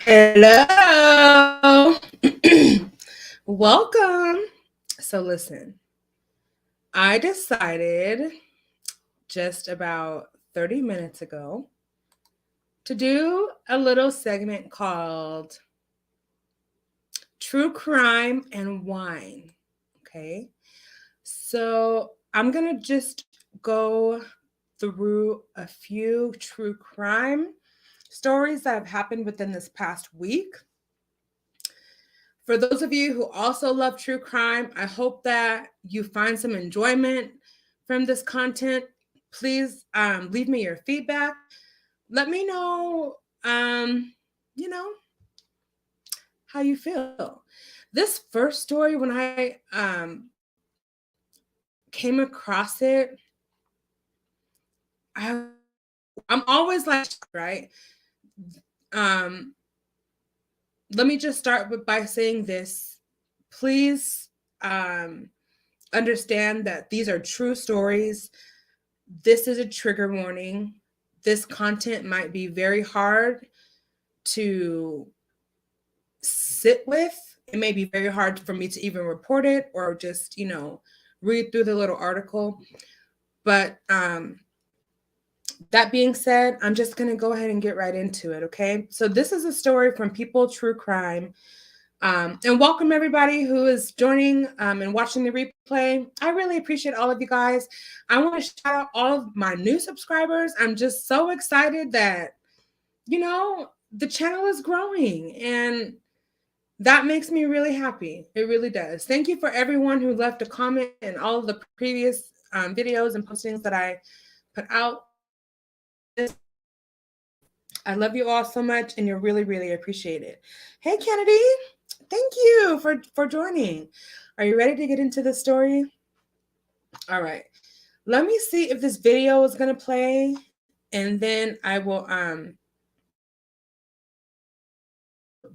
Hello. Welcome. So listen, I decided just about 30 minutes ago to do a little segment called True Crime and Wine. Okay. So I'm going to just go through a few true crime stories that have happened within this past week. For those of you who also love true crime, I hope that you find some enjoyment from this content. Please leave me your feedback. Let me know, you know, how you feel. This first story, when I came across it, I'm always like, right? Um, Let me just start by saying this. Please understand that these are true stories. This is a trigger warning. This content might be very hard to sit with. It may be very hard for me to even report it or just, read through the little article. But that being said, I'm just going to go ahead and get right into it, okay? So this is a story from People True Crime. And welcome everybody who is joining and watching the replay. I really appreciate all of you guys. I want to shout out all of my new subscribers. I'm just so excited that, the channel is growing, and that makes me really happy. It really does. Thank you for everyone who left a comment in all of the previous videos and postings that I put out. I love you all so much, and you're really, really appreciated. Hey, Kennedy. Thank you for joining. Are you ready to get into the story? All right. Let me see if this video is going to play, and then I will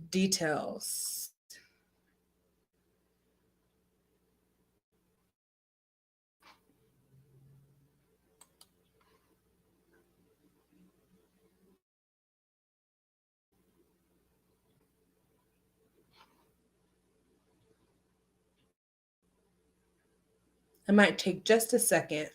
details. It might take just a second.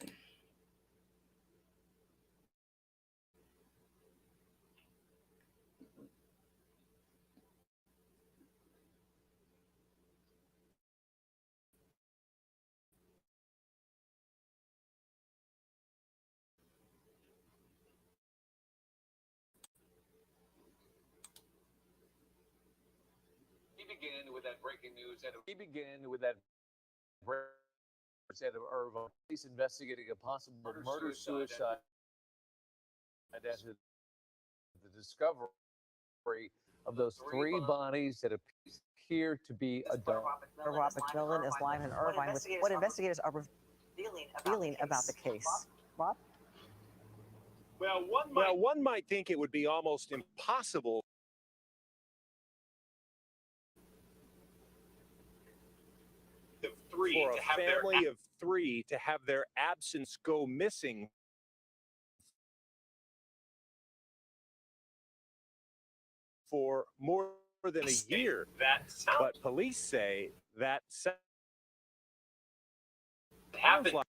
We begin with that breaking news out of Irvine. Police investigating a possible murder-suicide after the discovery of those three bodies that appear to be adult. Robert McMillan is live in Irvine with what investigators are revealing about the case. Rob? Well, one might think it would be almost impossible for a family of three to have their absence go missing for more than a year. But police say that sounds like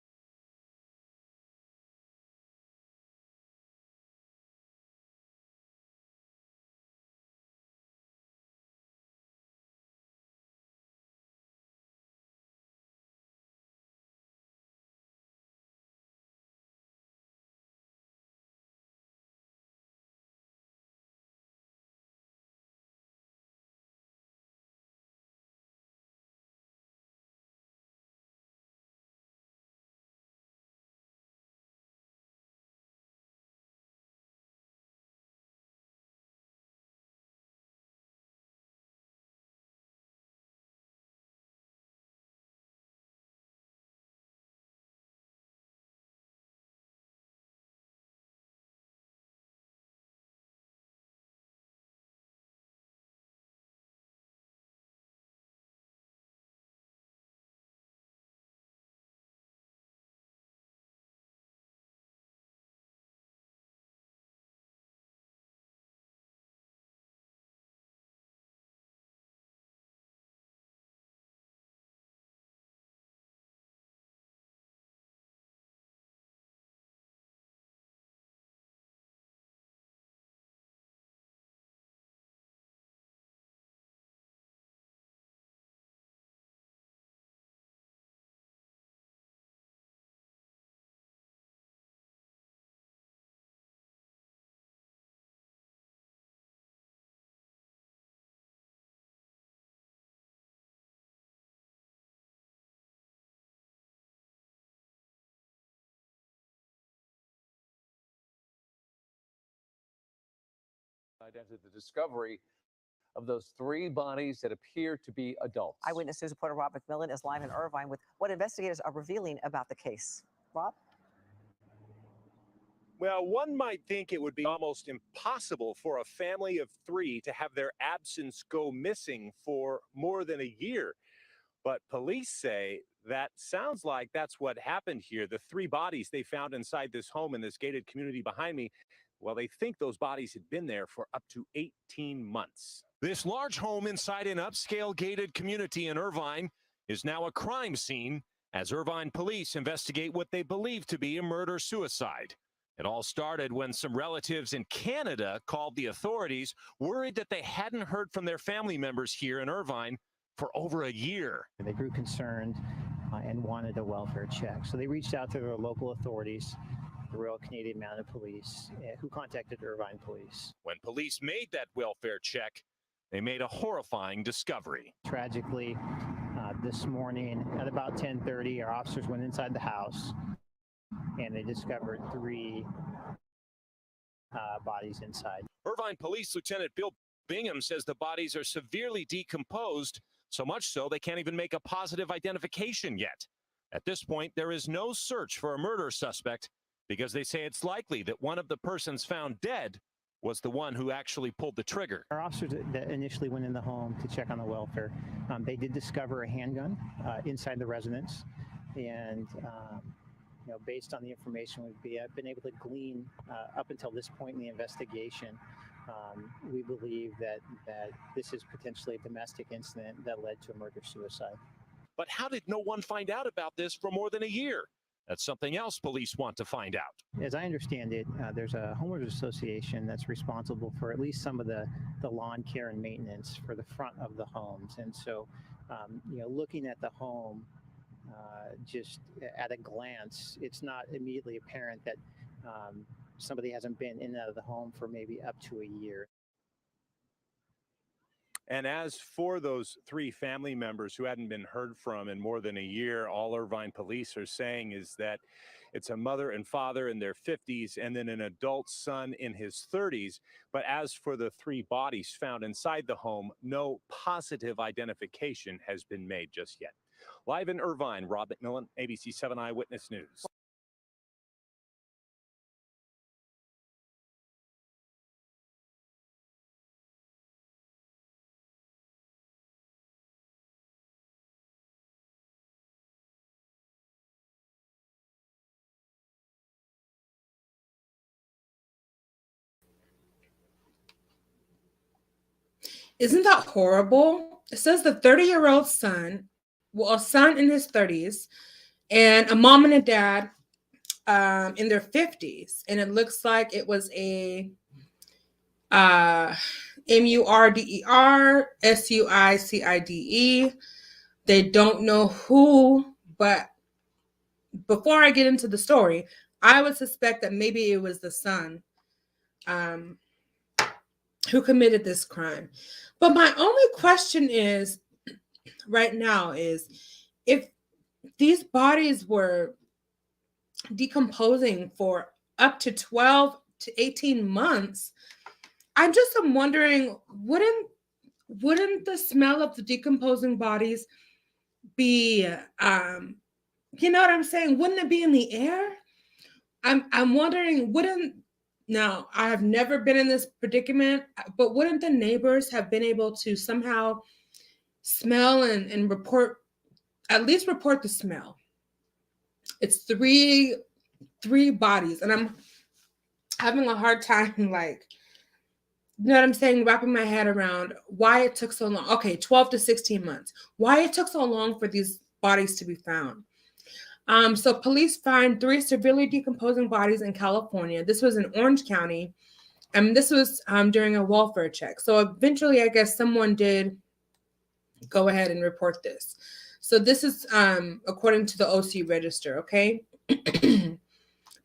After the discovery of those 3 bodies that appear to be adults. Eyewitness News reporter Rob McMillan is live in Irvine with what investigators are revealing about the case. Rob? Well, one might think it would be almost impossible for a family of 3 to have their absence go missing for more than a year. But police say that sounds like that's what happened here. The 3 bodies they found inside this home in this gated community behind me, well, they think those bodies had been there for up to 18 months. This large home inside an upscale gated community in Irvine is now a crime scene as Irvine police investigate what they believe to be a murder-suicide. It all started when some relatives in Canada called the authorities, worried that they hadn't heard from their family members here in Irvine for over a year. They grew concerned and wanted a welfare check. So they reached out to their local authorities, the Royal Canadian Mounted Police, who contacted Irvine Police. When police made that welfare check, they made a horrifying discovery. Tragically, this morning at about 10:30, our officers went inside the house and they discovered 3 bodies inside. Irvine Police Lieutenant Bill Bingham says the bodies are severely decomposed, so much so they can't even make a positive identification yet. At this point, there is no search for a murder suspect because they say it's likely that one of the persons found dead was the one who actually pulled the trigger. Our officers that initially went in the home to check on the welfare, they did discover a handgun inside the residence, and based on the information we've been able to glean up until this point in the investigation, we believe that this is potentially a domestic incident that led to a murder-suicide. But how did no one find out about this for more than a year? That's something else police want to find out. As I understand it, there's a homeowners association that's responsible for at least some of the lawn care and maintenance for the front of the homes. And so, looking at the home, just at a glance, it's not immediately apparent that somebody hasn't been in and out of the home for maybe up to a year. And as for those 3 family members who hadn't been heard from in more than a year, all Irvine police are saying is that it's a mother and father in their 50s and then an adult son in his 30s. But as for the 3 bodies found inside the home, no positive identification has been made just yet. Live in Irvine, Rob McMillan, ABC 7 Eyewitness News. Isn't that horrible? It says the 30-year-old son, well, a son in his 30s, and a mom and a dad in their 50s. And it looks like it was a murdersuicide. They don't know who, but before I get into the story, I would suspect that maybe it was the son who committed this crime. But my only question is right now is if these bodies were decomposing for up to 12 to 18 months, I'm wondering, wouldn't the smell of the decomposing bodies be, you know what I'm saying? Wouldn't it be in the air? I'm wondering, now, I have never been in this predicament, but wouldn't the neighbors have been able to somehow smell and report, at least report the smell? It's three bodies, and I'm having a hard time, you know what I'm saying, wrapping my head around why it took so long. Okay, 12 to 16 months. Why it took so long for these bodies to be found. So police find 3 severely decomposing bodies in California. This was in Orange County, and this was during a welfare check. So eventually, I guess someone did go ahead and report this. So this is according to the OC Register, okay?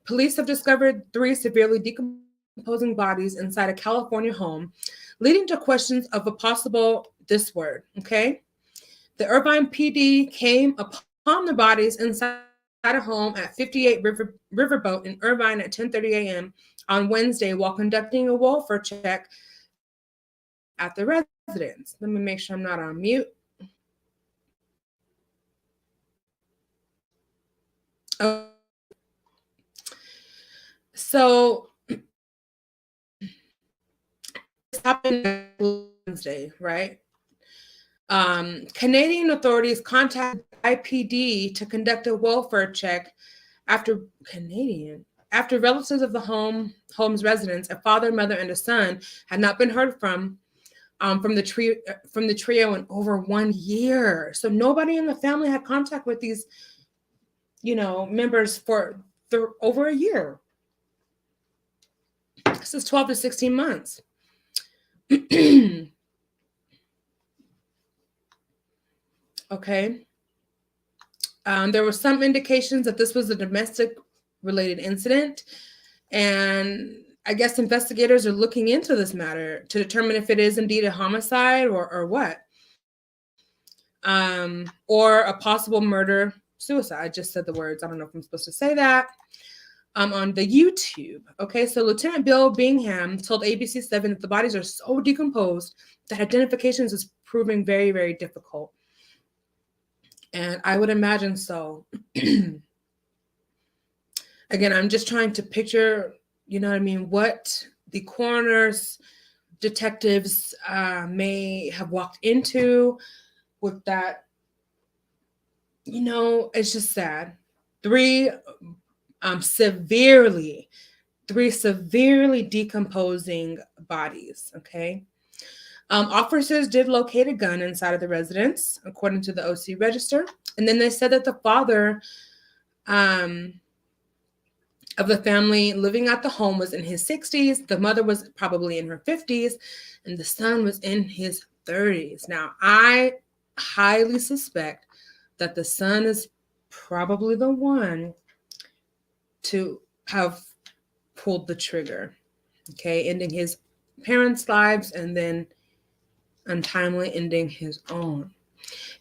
Police have discovered 3 severely decomposing bodies inside a California home, leading to questions of a possible, this word, okay? The Irvine PD came upon the bodies inside a home at 58 Riverboat in Irvine at 10:30 a.m. on Wednesday while conducting a welfare check at the residence. Let me make sure I'm not on mute. Oh. So this happened Wednesday, right? Canadian authorities contacted IPD to conduct a welfare check after relatives of the home's residents, a father, mother, and a son, had not been heard from the trio in over 1 year. So nobody in the family had contact with these, members for over a year. This is 12 to 16 months. Okay. There were some indications that this was a domestic related incident, and I guess investigators are looking into this matter to determine if it is indeed a homicide or what, or a possible murder suicide. I just said the words. I don't know if I'm supposed to say that. On the YouTube. Okay, so Lieutenant Bill Bingham told ABC7 that the bodies are so decomposed that identifications is proving very, very difficult. And I would imagine so. Again, I'm just trying to picture, what the coroner's detectives may have walked into with that. It's just sad. Three severely decomposing bodies. Okay. Officers did locate a gun inside of the residence, according to the OC register. And then they said that the father of the family living at the home was in his 60s. The mother was probably in her 50s, and the son was in his 30s. Now, I highly suspect that the son is probably the one to have pulled the trigger, okay, ending his parents' lives and then untimely ending his own.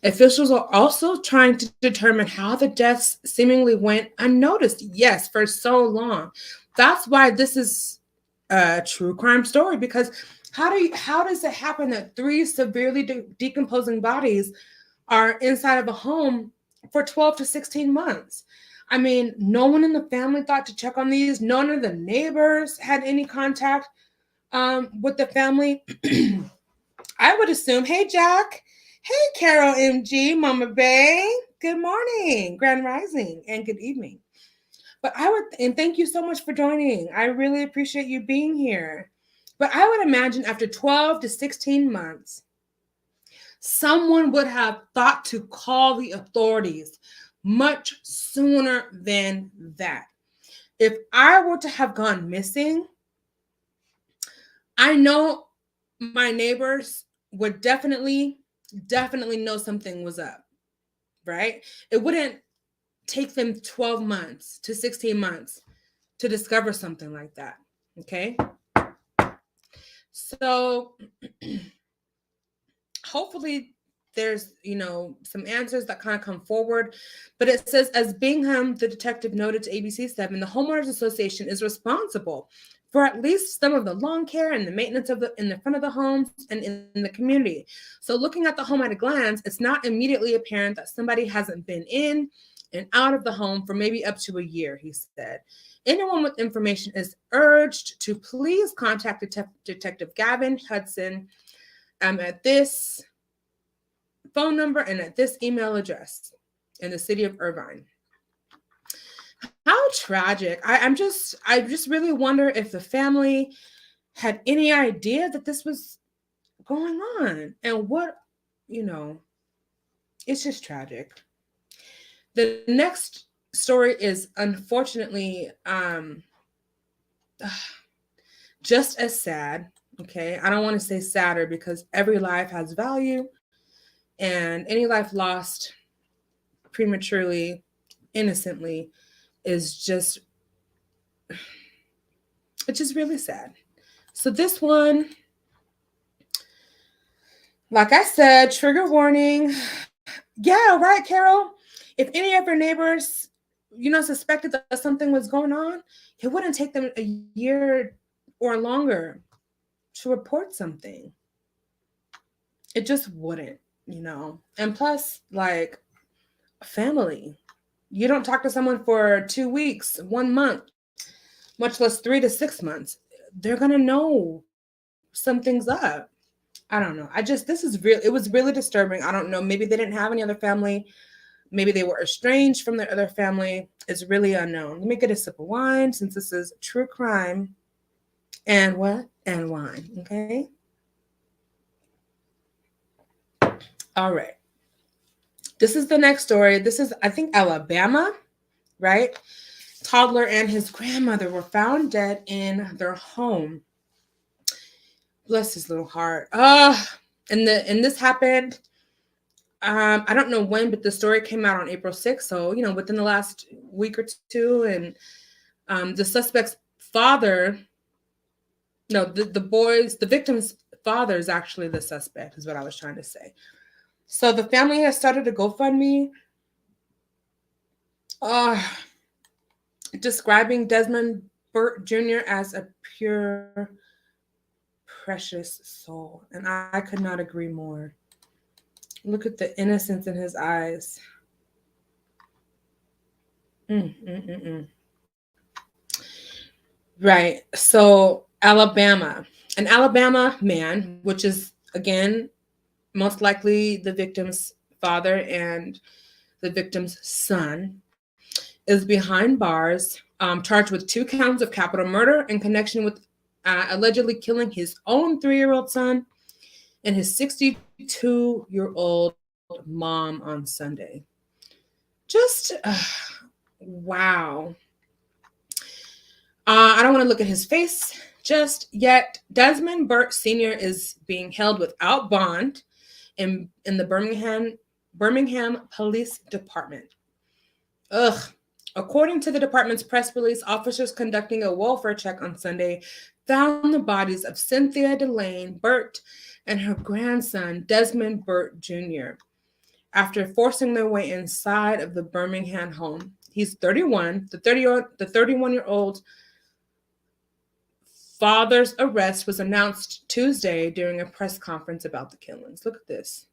Officials are also trying to determine how the deaths seemingly went unnoticed. Yes, for so long. That's why this is a true crime story, because how does it happen that three severely decomposing bodies are inside of a home for 12 to 16 months? I mean, no one in the family thought to check on these. None of the neighbors had any contact with the family. I would assume. Hey, Jack. Hey, Carol MG, Mama Bay. Good morning, Grand Rising, and good evening. But and thank you so much for joining. I really appreciate you being here. But I would imagine after 12 to 16 months, someone would have thought to call the authorities much sooner than that. If I were to have gone missing, I know my neighbors would definitely know something was up, right? It wouldn't take them 12 months to 16 months to discover something like that, okay? So hopefully there's, some answers that kind of come forward. But it says, as Bingham, the detective, noted to ABC7, the Homeowners Association is responsible for at least some of the lawn care and the maintenance in the front of the homes and in the community. So looking at the home at a glance, it's not immediately apparent that somebody hasn't been in and out of the home for maybe up to a year, he said. Anyone with information is urged to please contact Detective Gavin Hudson at this phone number and at this email address in the city of Irvine. How tragic. I just really wonder if the family had any idea that this was going on and what, it's just tragic. The next story is unfortunately just as sad. Okay. I don't want to say sadder because every life has value, and any life lost prematurely, innocently, is just, it's just really sad. So this one, like I said, trigger warning. Yeah, right, Carol. If any of your neighbors, suspected that something was going on, it wouldn't take them a year or longer to report something. It just wouldn't, And plus, like, family. You don't talk to someone for 2 weeks, 1 month, much less 3 to 6 months. They're going to know something's up. I don't know. This is real. It was really disturbing. I don't know. Maybe they didn't have any other family. Maybe they were estranged from their other family. It's really unknown. Let me get a sip of wine since this is true crime and what? And wine. Okay. All right. This is the next story. This is, I think, Alabama, right? Toddler and his grandmother were found dead in their home. Bless his little heart. And this happened. I don't know when, but the story came out on April 6th. So, within the last week or two. And the suspect's father, no, the victim's father is actually the suspect, is what I was trying to say. So the family has started a GoFundMe describing Desmond Burt Jr. as a pure, precious soul. And I could not agree more. Look at the innocence in his eyes. Right. So Alabama. An Alabama man, which is, again, most likely the victim's father and the victim's son, is behind bars, charged with 2 counts of capital murder in connection with allegedly killing his own 3-year-old son and his 62-year-old mom on Sunday. Just, wow. I don't want to look at his face just yet. Desmond Burt Sr. is being held without bond in the Birmingham Police Department. According to the department's press release, officers conducting a welfare check on Sunday found the bodies of Cynthia Delane Burt and her grandson, Desmond Burt Jr., after forcing their way inside of the Birmingham home. He's 31. The 31-year-old father's arrest was announced Tuesday during a press conference about the killings. Look at this.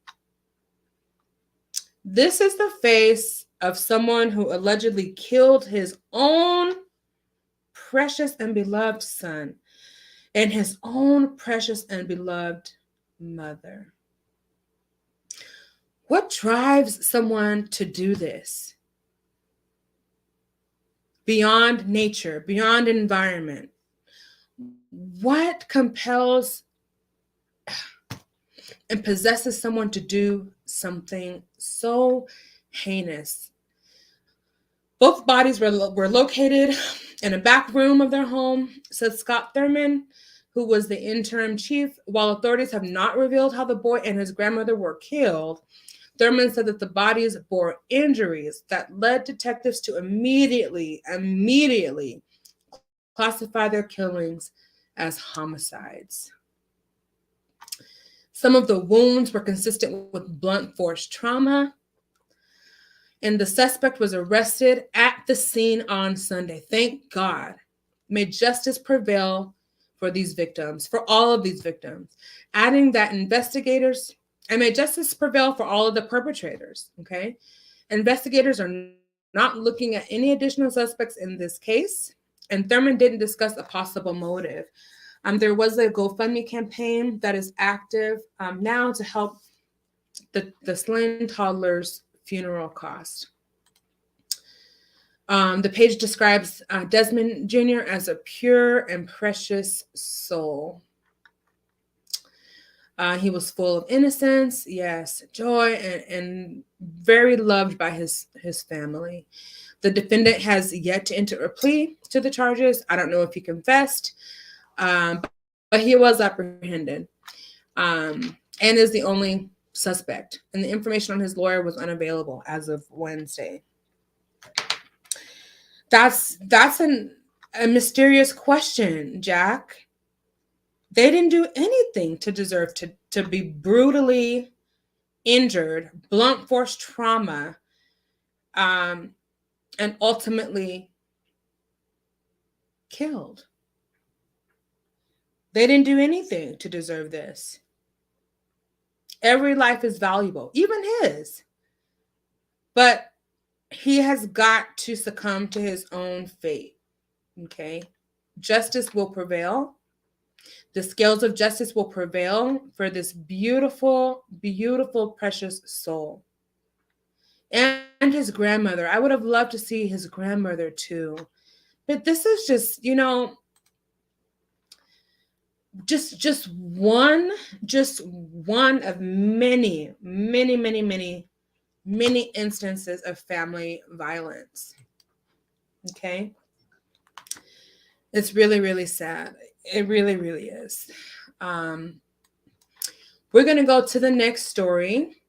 This is the face of someone who allegedly killed his own precious and beloved son and his own precious and beloved mother. What drives someone to do this? Beyond nature, beyond environment. What compels and possesses someone to do something so heinous? Both bodies were located in a back room of their home, said Scott Thurman, who was the interim chief. While authorities have not revealed how the boy and his grandmother were killed, Thurman said that the bodies bore injuries that led detectives to immediately classify their killings as homicides. Some of the wounds were consistent with blunt force trauma, and the suspect was arrested at the scene on Sunday. Thank God. May justice prevail for these victims, for all of these victims. Adding that may justice prevail for all of the perpetrators, okay? Investigators are not looking at any additional suspects in this case, and Thurman didn't discuss a possible motive. There was a GoFundMe campaign that is active now to help the slain toddler's funeral cost. The page describes Desmond Jr. as a pure and precious soul. He was full of innocence, yes, joy, and very loved by his family. The defendant has yet to enter a plea to the charges. I don't know if he confessed, but he was apprehended and is the only suspect. And the information on his lawyer was unavailable as of Wednesday. That's a mysterious question, Jack. They didn't do anything to deserve to be brutally injured, blunt force trauma, and ultimately killed. They didn't do anything to deserve this. Every life is valuable, even his. But he has got to succumb to his own fate. Okay? Justice will prevail. The scales of justice will prevail for this beautiful, beautiful, precious soul. And his grandmother. I would have loved to see his grandmother too. But this is just, just one of many, many, many, many, many instances of family violence. Okay? It's really, really sad. It really, really is. We're going to go to the next story.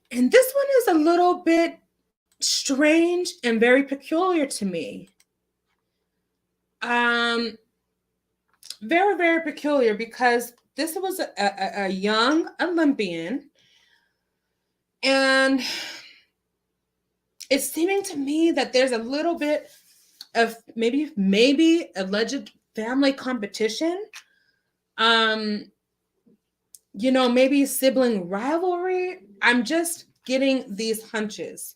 And this one is a little bit strange and very peculiar to me. Very, very peculiar because this was a young Olympian. And it's seeming to me that there's a little bit of maybe alleged family competition. Maybe sibling rivalry. I'm just getting these hunches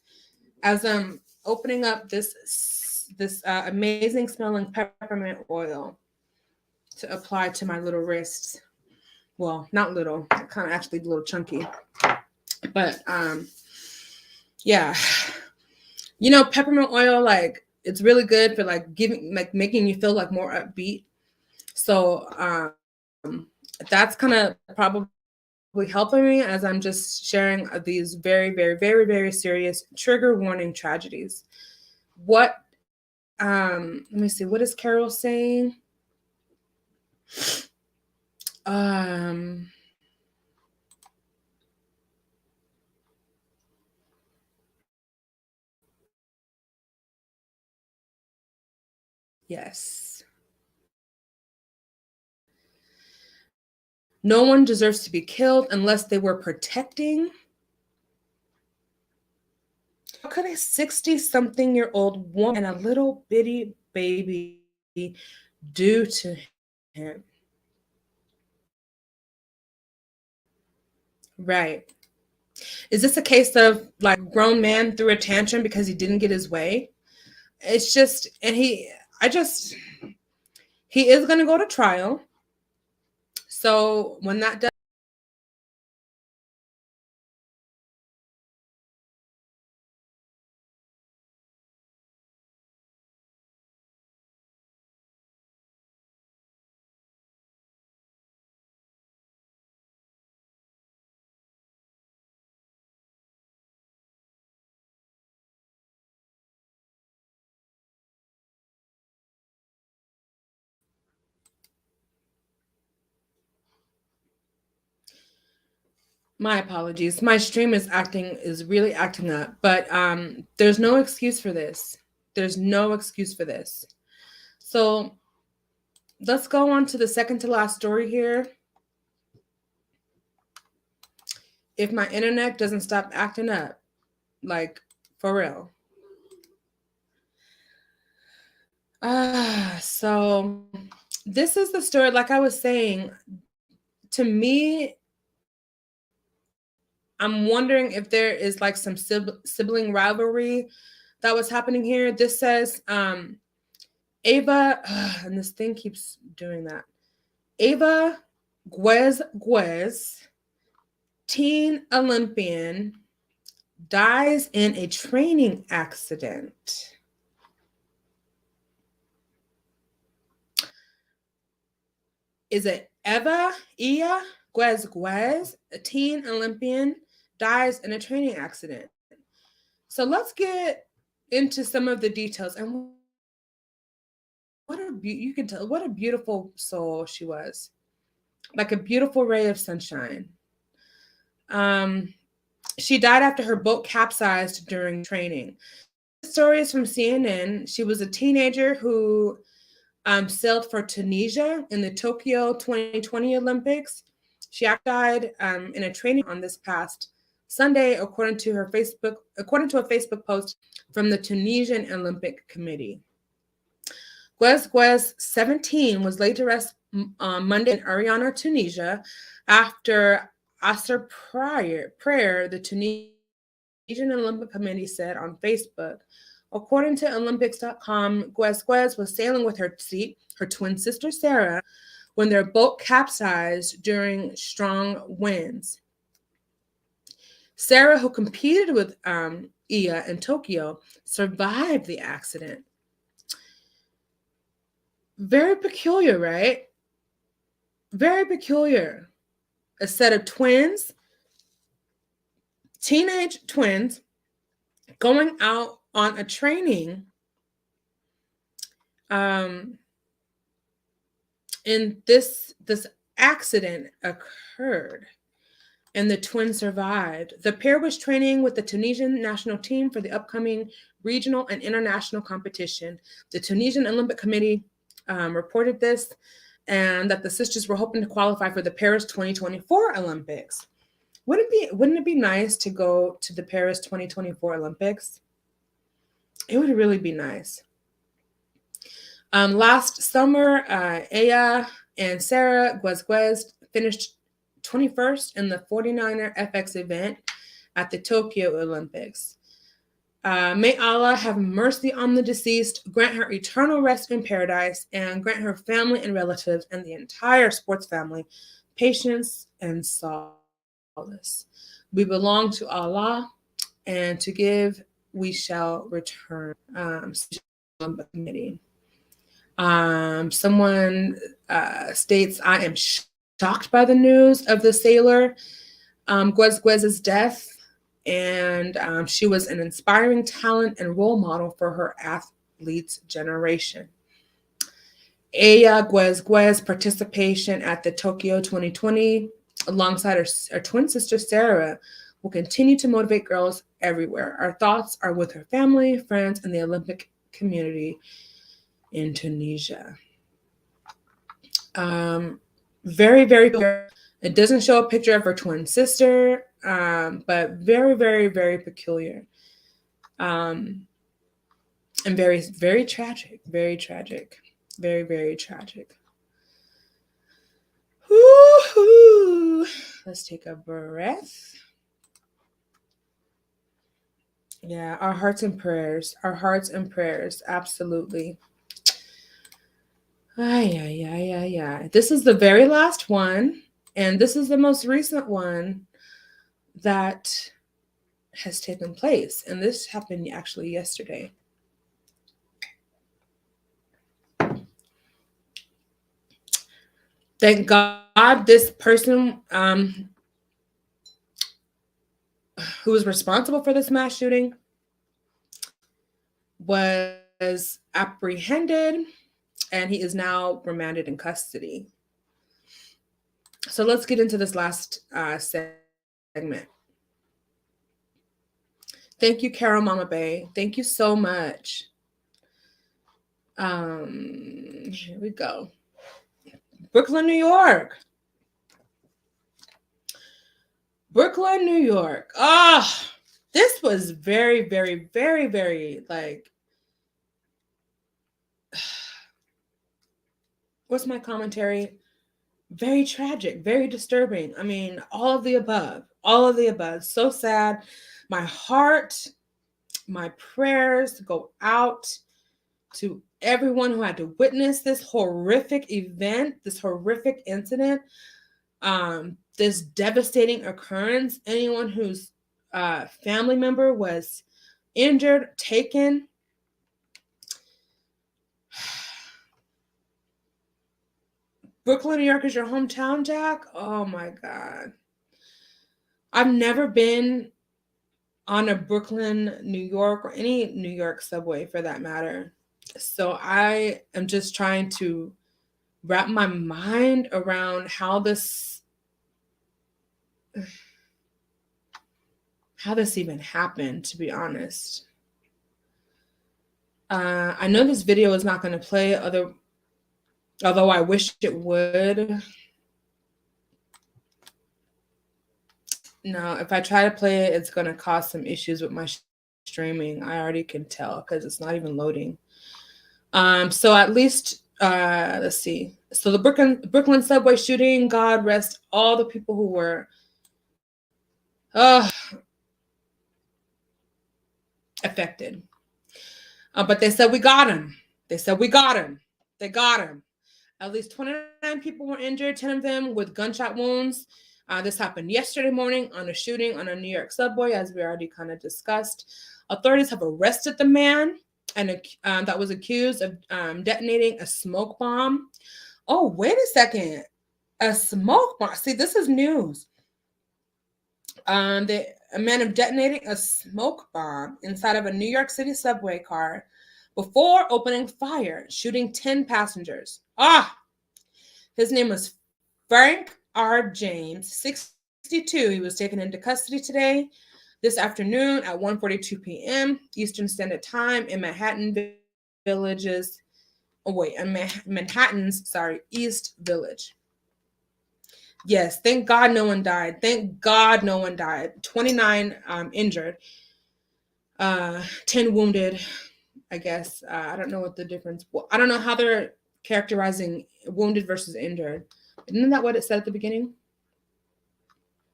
as I'm opening up this amazing smelling peppermint oil to apply to my little wrists. Well, not little, kind of actually a little chunky. But yeah. Peppermint oil, like, it's really good for making you feel like more upbeat. So that's kind of probably helping me as I'm just sharing these very, very, very, very serious trigger warning tragedies. Let me see, what is Carol saying? Yes. No one deserves to be killed unless they were protecting. What could a 60-something-year-old woman and a little bitty baby do to him? Right. Is this a case of like grown man threw a tantrum because he didn't get his way? It's just, and he is going to go to trial. So when that does, my apologies. My stream is really acting up, but there's no excuse for this. There's no excuse for this. So let's go on to the second to last story here. If my internet doesn't stop acting up, like for real. So this is the story, like I was saying, to me, I'm wondering if there is like some sibling rivalry that was happening here. This says, Ava, and this thing keeps doing that. Ava Guez, teen Olympian, dies in a training accident. Is it Eva Guez, a teen Olympian, dies in a training accident? So let's get into some of the details. And you can tell what a beautiful soul she was, like a beautiful ray of sunshine. She died after her boat capsized during training. The story is from CNN. She was a teenager who sailed for Tunisia in the Tokyo 2020 Olympics. She died in a training on this past Sunday, according to a Facebook post from the Tunisian Olympic Committee. Guez, 17, was laid to rest Monday in Ariana, Tunisia, after Asr prayer, the Tunisian Olympic Committee said on Facebook. According to Olympics.com, Guez was sailing with her twin sister Sarah, when their boat capsized during strong winds. Sarah, who competed with Iya in Tokyo, survived the accident. Very peculiar, right? Very peculiar. A set of twins, teenage twins, going out on a training and this accident occurred and the twins survived. The pair was training with the Tunisian national team for the upcoming regional and international competition. The Tunisian Olympic Committee reported this, and that the sisters were hoping to qualify for the Paris 2024 Olympics. Wouldn't it be nice to go to the Paris 2024 Olympics? It would really be nice. Last summer, Aya and Sarah Guez finished 21st in the 49er FX event at the Tokyo Olympics. May Allah have mercy on the deceased, grant her eternal rest in paradise, and grant her family and relatives and the entire sports family patience and solace. We belong to Allah, and to give we shall return. Committee. Someone states, I am shocked by the news of the sailor Guez's death, and she was an inspiring talent and role model for her athletes' generation. Aya Guez's participation at the Tokyo 2020 alongside her twin sister Sarah will continue to motivate girls everywhere. Our thoughts are with her family, friends, and the Olympic community in Tunisia. Very, very clear. It doesn't show a picture of her twin sister, but very, very, very peculiar. And very, very tragic. Very tragic. Very, very tragic. Woo-hoo. Let's take a breath. Yeah, our hearts and prayers. Our hearts and prayers. Absolutely. Yeah. This is the very last one, and this is the most recent one that has taken place. And this happened actually yesterday. Thank God this person who was responsible for this mass shooting was apprehended, and he is now remanded in custody. So let's get into this last segment. Thank you, Carol Mama Bay. Thank you so much. Here we go. Brooklyn, New York. Brooklyn, New York. This was very, very, very, very, like, what's my commentary? Very tragic, very disturbing. I mean, all of the above. So sad. My heart, my prayers go out to everyone who had to witness this horrific event, this horrific incident, this devastating occurrence. Anyone whose family member was injured, taken. Brooklyn, New York is your hometown, Jack? Oh my God. I've never been on a Brooklyn, New York, or any New York subway for that matter. So I am just trying to wrap my mind around how this even happened, to be honest. I know this video is not going to play, although I wish it would. No, if I try to play it, it's going to cause some issues with my streaming. I already can tell because it's not even loading. So at least let's see. So the Brooklyn subway shooting, God rest all the people who were affected. But they said we got him. They said we got him. They got him. At least 29 people were injured, 10 of them with gunshot wounds. This happened yesterday morning on a shooting on a New York subway, as we already kind of discussed. Authorities have arrested the man and that was accused of detonating a smoke bomb. Oh, wait a second. A smoke bomb. See, this is news. A man of detonating a smoke bomb inside of a New York City subway car before opening fire, shooting 10 passengers. His name was Frank R. James, 62. He was taken into custody today, this afternoon at 1:42 p.m. Eastern Standard Time in Manhattan's East Village. Yes, thank God no one died. Thank God no one died. 29 injured, 10 wounded, I guess. I don't know what the difference. Well, I don't know how they're characterizing wounded versus injured. Isn't that what it said at the beginning?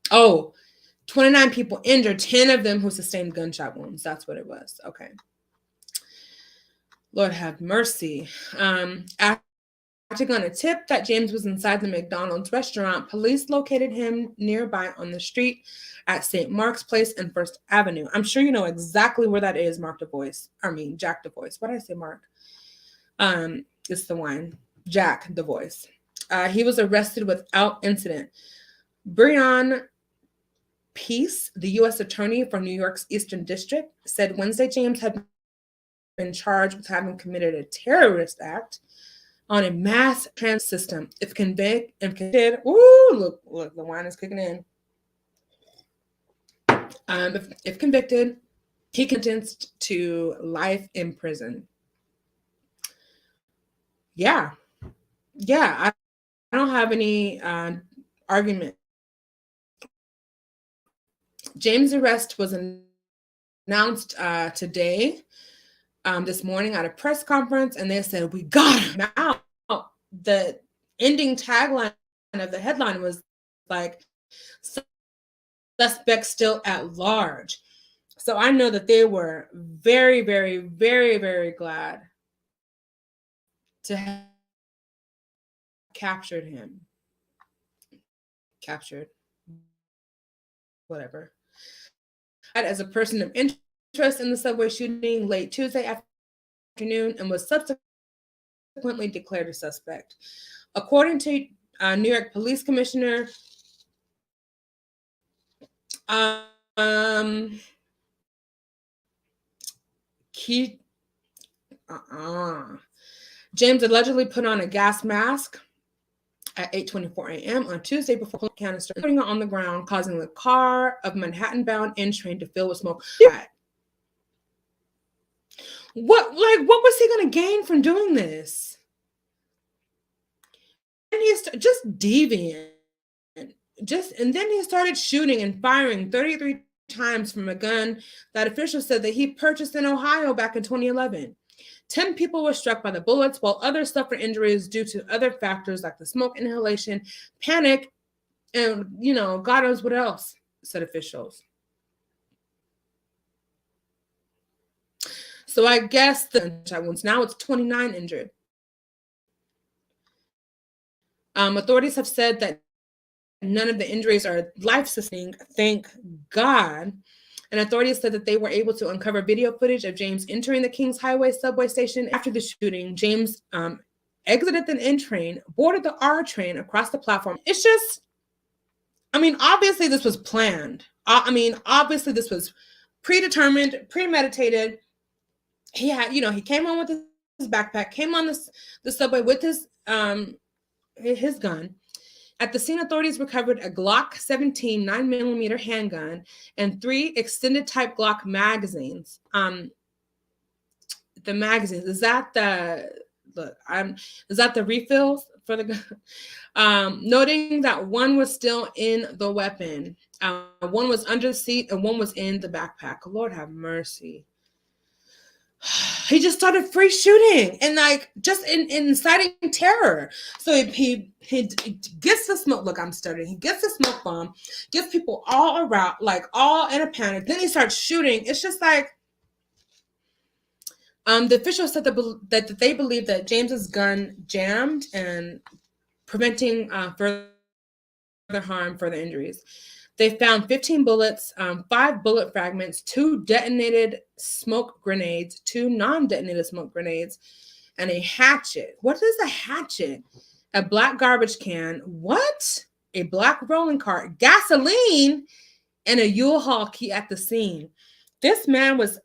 29 people injured, 10 of them who sustained gunshot wounds. That's what it was. Okay. Lord have mercy. Acting on a tip that James was inside the McDonald's restaurant, police located him nearby on the street at St. Mark's Place and First Avenue. I'm sure you know exactly where that is, Jack DeVoice. What did I say, Mark? It's the wine. Jack DeVoice. He was arrested without incident. Breon Peace, the U.S. attorney for New York's Eastern District, said Wednesday James had been charged with having committed a terrorist act on a mass transit system. If convicted, look, the wine is kicking in. If convicted, he sentenced to life in prison. Yeah, I don't have any argument. James' arrest was announced today, this morning at a press conference, and they said, we got him out. The ending tagline of the headline was like, suspect still at large. So I know that they were very, very, very, very glad to have captured him. Whatever. As a person of interest in the subway shooting late Tuesday afternoon and was subsequently declared a suspect. According to New York Police Commissioner James allegedly put on a gas mask at 8:24 a.m. on Tuesday before pulling a canister, putting it on the ground, causing the car of Manhattan-bound N train to fill with smoke. What was he going to gain from doing this? And he's just deviant. And then he started shooting and firing 33 times from a gun that officials said that he purchased in Ohio back in 2011. 10 people were struck by the bullets, while others suffered injuries due to other factors like the smoke inhalation, panic, and, God knows what else, said officials. So I guess now it's 29 injured. Authorities have said that none of the injuries are life-sustaining, thank God. And authorities said that they were able to uncover video footage of James entering the Kings Highway subway station. After the shooting, James exited the N train, boarded the R train across the platform. It's just, obviously this was planned. Obviously this was predetermined, premeditated. He had, he came on with his backpack, came on the subway with his gun. At the scene, authorities recovered a Glock 17 9mm handgun and 3 extended type Glock magazines. The magazines, is that the refills for the gun? Noting that one was still in the weapon. One was under the seat and one was in the backpack. Lord have mercy. he just started free shooting and like just inciting terror. So he gets the smoke. Look, I'm stuttering. He gets the smoke bomb, gets people all around, like all in a panic. Then he starts shooting. It's just like, the officials said that they believe that James's gun jammed and preventing further harm, further injuries. They found 15 bullets, 5 bullet fragments, 2 detonated smoke grenades, 2 non-detonated smoke grenades, and a hatchet. What is a hatchet? A black garbage can. What? A black rolling cart, gasoline, and a U-Haul key at the scene. This man was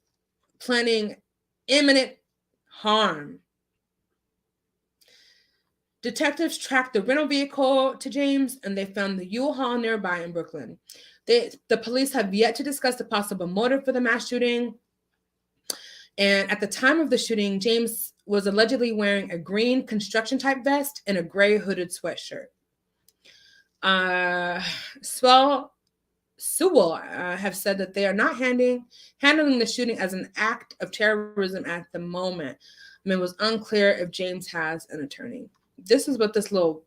planning imminent harm. Detectives tracked the rental vehicle to James, and they found the U-Haul nearby in Brooklyn. The police have yet to discuss the possible motive for the mass shooting. And at the time of the shooting, James was allegedly wearing a green construction-type vest and a gray hooded sweatshirt. Sewell have said that they are not handling the shooting as an act of terrorism at the moment. I mean, it was unclear if James has an attorney. This is what this little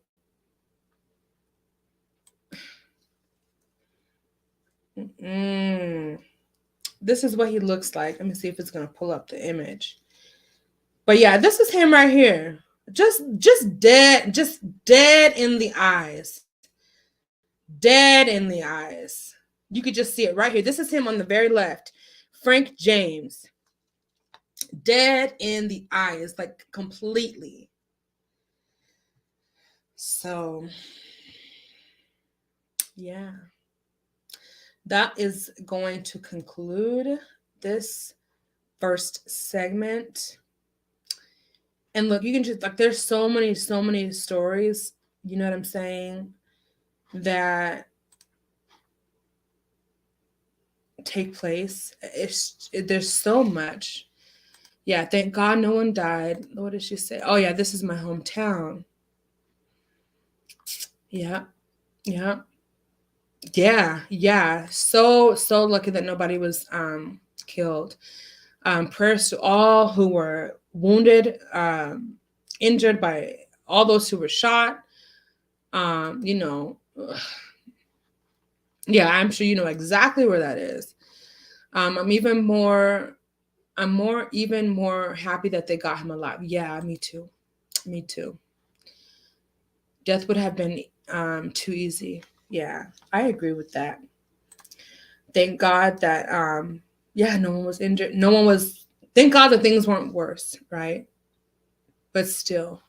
this is what he looks like. Let me see if it's gonna pull up the image. But yeah, this is him right here. Just dead in the eyes. Dead in the eyes. You could just see it right here. This is him on the very left. Frank James. Dead in the eyes, like completely. So, yeah. That is going to conclude this first segment. And look, you can just, like, there's so many stories, you know what I'm saying, that take place. There's so much. Yeah, thank God no one died. What did she say? Oh yeah, this is my hometown. Yeah. So lucky that nobody was killed. Prayers to all who were wounded, injured, by all those who were shot. Yeah, I'm sure you know exactly where that is. I'm even more happy that they got him alive. Yeah, me too. Death would have been too easy. Yeah, I agree with that. Thank God that no one was injured. Thank God that things weren't worse, right? But still,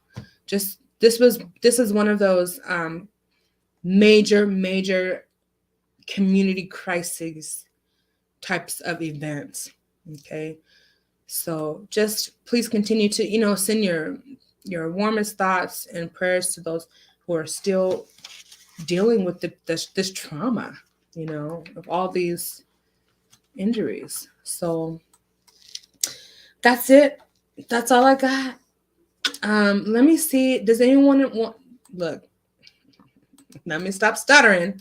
just this is one of those major community crises types of events. Okay. So just please continue to, send your warmest thoughts and prayers to those who are still dealing with this trauma, of all these injuries. So that's it. That's all I got. Let me see. Does anyone look, let me stop stuttering.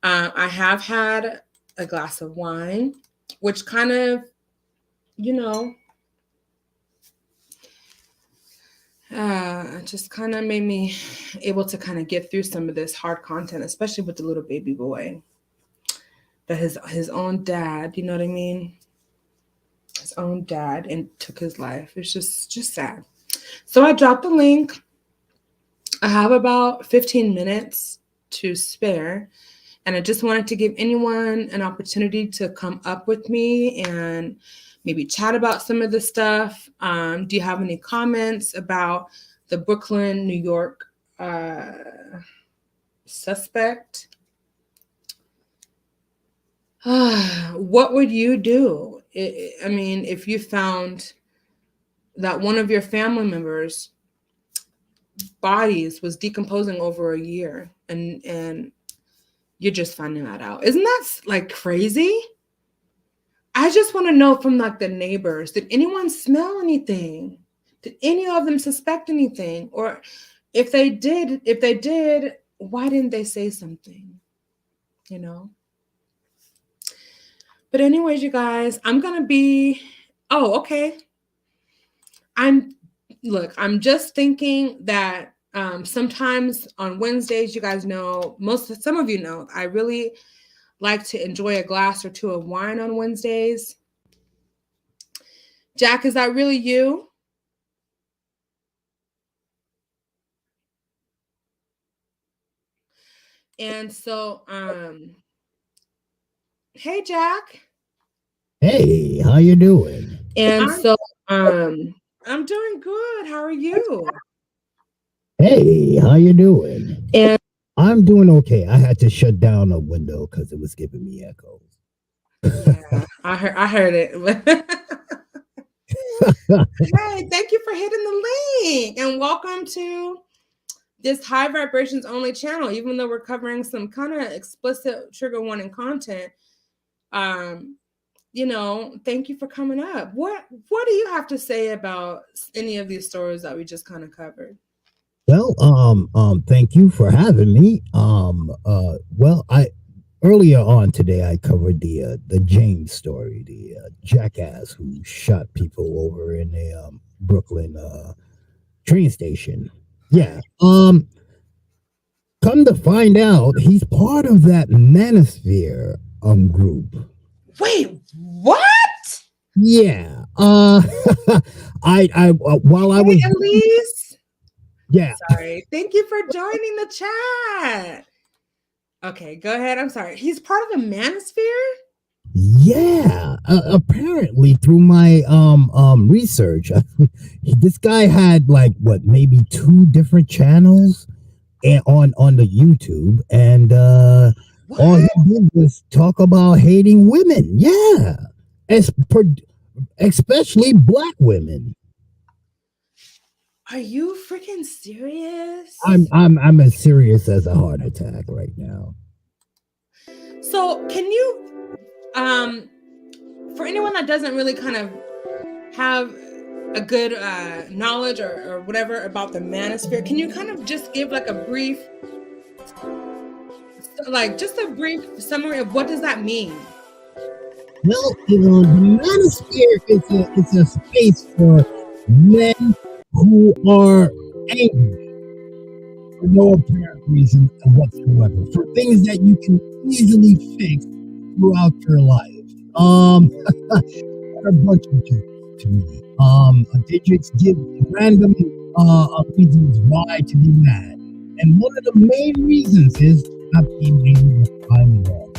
I have had a glass of wine, which kind of, just kind of made me able to kind of get through some of this hard content, especially with the little baby boy that his own dad, you know what I mean? His own dad and took his life. It's just sad. So I dropped the link. I have about 15 minutes to spare. And I just wanted to give anyone an opportunity to come up with me and maybe chat about some of the stuff. Do you have any comments about the Brooklyn, New York suspect? What would you do? I mean, if you found that one of your family members' bodies was decomposing over a year and you're just finding that out. Isn't that like crazy? I just want to know from like the neighbors, did anyone smell anything? Did any of them suspect anything? Or if they did, why didn't they say something? But anyways, you guys, I'm going to be Oh, okay. I'm just thinking that sometimes on Wednesdays, you guys know, some of you know, I really like to enjoy a glass or two of wine on Wednesdays. Jack, is that really you? And so, hey, Jack. Hey, how you doing? And so, I'm doing good. How are you? Hey, how you doing? And I'm doing okay. I had to shut down a window because it was giving me echoes. yeah, I heard it. Hey, thank you for hitting the link, and welcome to this high vibrations only channel. Even though we're covering some kind of explicit trigger warning content, thank you for coming up. What do you have to say about any of these stories that we just kind of covered? Well, thank you for having me. I earlier on today I covered the James story, the jackass who shot people over in a Brooklyn train station. Yeah. Come to find out, he's part of that manosphere group. Wait, what? Yeah. I while I was Elise. Yeah. Sorry. Thank you for joining the chat. Okay, go ahead. I'm sorry. He's part of the manosphere? Yeah. Apparently through my research, this guy had maybe 2 different channels on the YouTube, and all he did was talk about hating women. Yeah. Especially black women. Are you freaking serious? I'm as serious as a heart attack right now. So can you, for anyone that doesn't really kind of have a good knowledge or whatever about the manosphere, can you kind of just give a brief, just a brief summary of what does that mean? Well, the manosphere is a space for men who are angry for no apparent reason whatsoever, for things that you can easily fix throughout your life. They're a bunch of jokes to me. They just give random reasons why to be mad, and one of the main reasons is not being able to find love.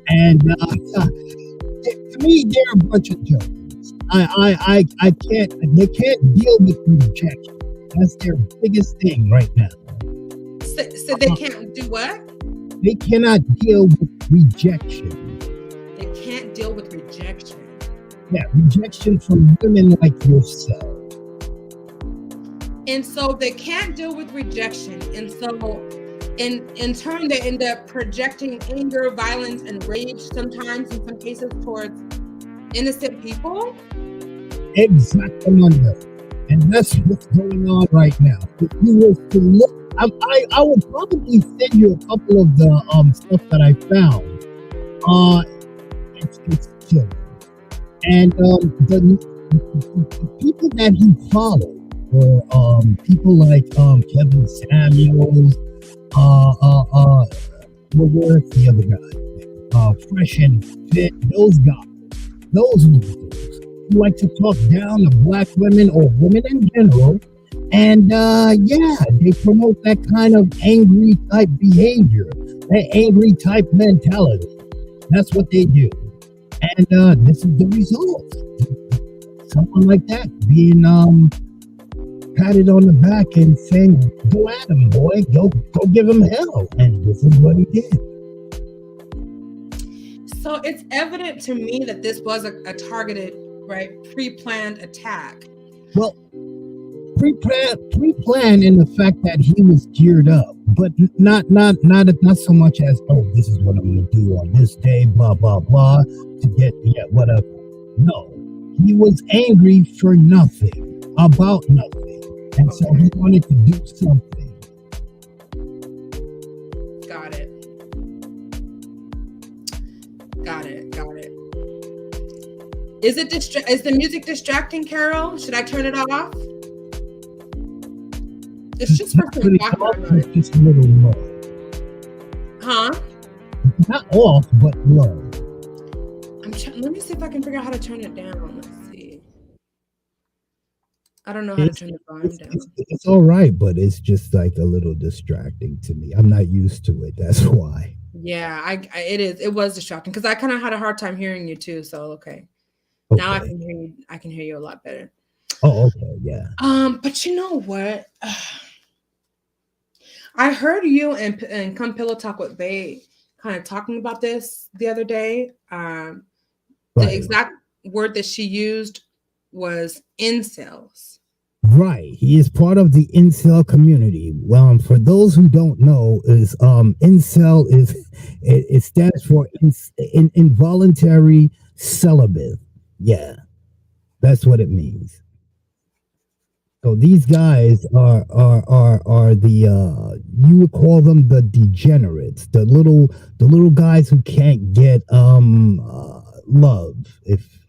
And to me, they're a bunch of jokes. I can't. They can't deal with rejection. That's their biggest thing right now. So they can't do what? They cannot deal with rejection. They can't deal with rejection. Yeah, rejection from women like yourself. And so they can't deal with rejection. And so in turn, they end up projecting anger, violence, and rage sometimes, in some cases, towards innocent people. Exactly. And that's what's going on right now. If you were to look, I would probably send you a couple of the stuff that I found. It's chilling. And the people that he followed were people like Kevin Samuels, where's the other guy? Fresh and Fit, those guys, those losers who like to talk down to black women or women in general. And they promote that kind of angry type behavior, that angry type mentality. That's what they do. And this is the result. Someone like that being patted on the back and saying, "Go at him, boy. Go give him hell." And this is what he did. So it's evident to me that this was a targeted, right, pre-planned attack. Well, pre-planned in the fact that he was geared up, but not so much as, oh, this is what I'm going to do on this day, blah blah blah, to get whatever. No, he was angry for nothing, about nothing, and so he wanted to do something. Got it. Is is the music distracting, Carol? Should I turn it off? It's just for some Pretty background off, it's noise. just a little low. Huh? Not off, but low. Let me see if I can figure out how to turn it down. Let's see. I don't know how to turn the volume down. It's all right, but it's just like a little distracting to me. I'm not used to it. That's why. Yeah, it is. It was distracting because I kind of had a hard time hearing you too. So okay. Now I Okay. can hear you. I can hear you a lot better. Oh, okay, yeah. But you know what? I heard you and Come Pillow Talk with Bae kind of talking about this the other day. The Right. exact word that she used was incels. Right. He is part of the incel community. Well, for those who don't know, is incel is it stands for involuntary celibate. Yeah, that's what it means. So these guys are the you would call them the degenerates, the little guys who can't get love, if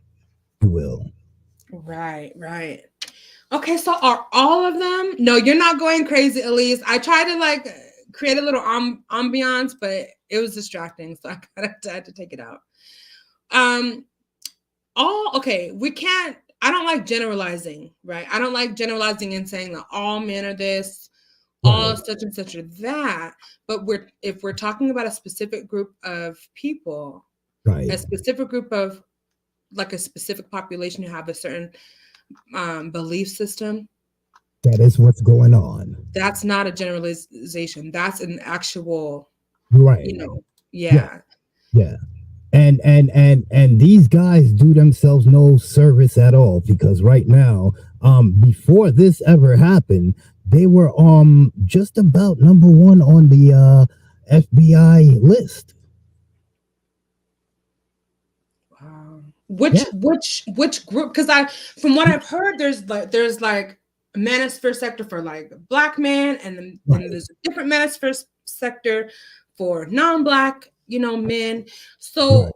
you will. Right, right. Okay, so are all of them? No, you're not going crazy, Elise. I tried to like create a little ambiance, but it was distracting, so I had to take it out. We can't. I don't like generalizing, right? I don't like generalizing and saying that all men are this, all Right. such and such are that. But if we're talking about a specific group of people, Right. a specific group of like a specific population who have a certain belief system, That is what's going on. that's not a generalization. That's an actual, Right. yeah. Yeah. And these guys do themselves no service at all, because right now, before this ever happened, they were just about number one on the FBI list. Wow. Which group? Because from what I've heard, there's like a manosphere sector for like black men, and then there's a different manosphere sector for non-black, men. So